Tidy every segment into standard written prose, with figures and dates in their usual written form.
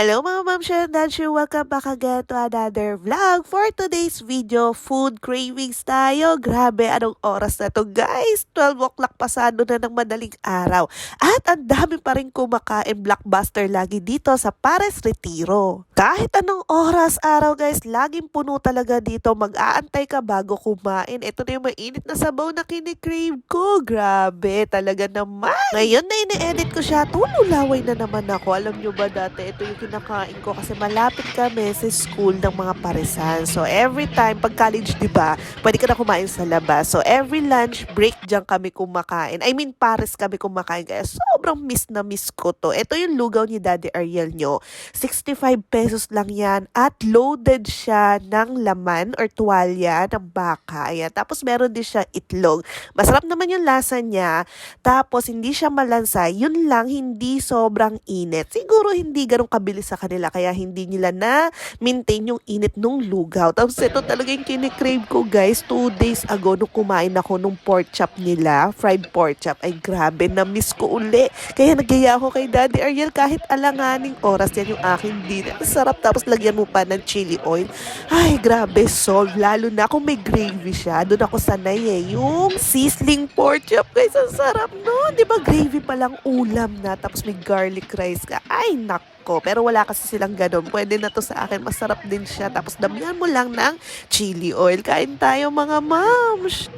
Hello mga ma'am and Dadshu! Welcome back again to another vlog. For today's video, food cravings tayo. Grabe, anong oras na to guys? 12 o'clock pasado na ng madaling araw. At ang dami pa rin kumakain blockbuster lagi dito sa Pares Retiro. Kahit anong oras araw guys, laging puno talaga dito. Mag-aantay ka bago kumain. Ito na yung mainit na sabaw na kinikrave ko. Grabe, talaga naman. Ngayon na ini-edit ko siya, tululaway na naman ako. Alam nyo ba dati, ito yung kinakain ko kasi malapit kami sa school ng mga paresan. So every time, pag college diba, pwede ka na kumain sa labas. So every lunch break dyan kami kumakain. I mean, pares kami kumakain. Kaya sobrang miss na miss ko to. Ito yung lugaw ni Daddy Ariel nyo. 65 pesos lang yan at loaded siya ng laman or tuwalya ng baka. Ayan. Tapos meron din siya itlog. Masarap naman yung lasa niya. Tapos hindi siya malansa. Yun lang, hindi sobrang init. Siguro hindi ganun kabilis sa kanila kaya hindi nila na maintain yung init nung lugaw. Tapos ito talaga yung kinikrave ko guys. 2 days ago nung kumain ako nung pork chop nila, fried pork chop. Ay grabe, na-miss ko uli. Kaya nagyaya ako kay Daddy Ariel kahit alanganing oras yan yung aking dinner. Sarap, tapos lagyan mo pa ng chili oil. Ay grabe, solve. Lalo na kung may gravy siya. Doon ako sanay yung sizzling pork chop guys. Ang sarap no? Di ba gravy pa lang ulam na tapos may garlic rice ka. Ay nako, pero wala kasi silang ganun. Pwede na to sa akin, masarap din siya. Tapos damihan mo lang ng chili oil. Kain tayo mga moms!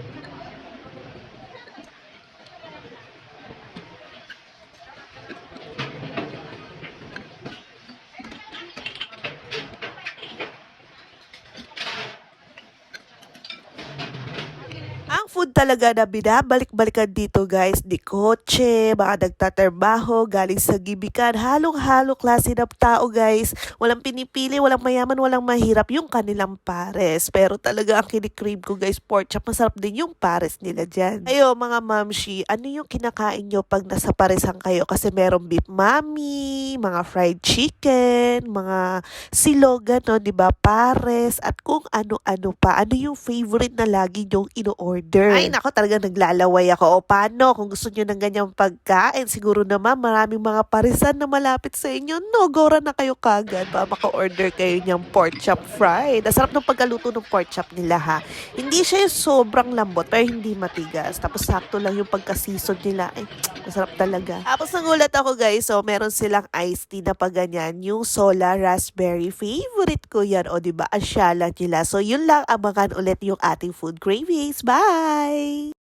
Ang food talaga na binabalik-balikan dito guys, di kotse, mga nagtatrabaho, galing sa gibikan, halong-halo klase ng tao guys. Walang pinipili, walang mayaman, walang mahirap yung kanilang pares. Pero talaga ang kinikrave ko guys, pork chop, masarap din yung pares nila dyan. Ayo mga mamshi, ano yung kinakain nyo pag nasa paresan kayo? Kasi merong beef mami, mga fried chicken, mga silog, no, di ba, pares, at kung ano-ano pa. Ano yung favorite na lagi nyong ino-order? Ay, nako, talaga naglalaway ako. O paano, kung gusto nyo ng ganyang pagkain, siguro naman maraming mga parisan na malapit sa inyo. No, gora na kayo kagad para maka-order kayo niyang pork chop fried. Asarap ng pagkaluto ng pork chop nila ha. Hindi siya yung sobrang lambot, pero hindi matigas. Tapos sakto lang yung pagka-season nila. Ay, masarap talaga. Tapos nagulat ako guys, so meron silang iced tea na paganyan. Yung Sola Raspberry, favorite ko yan. O diba, asyala nila. So yun lang, abangan ulit yung ating food cravings. Bye!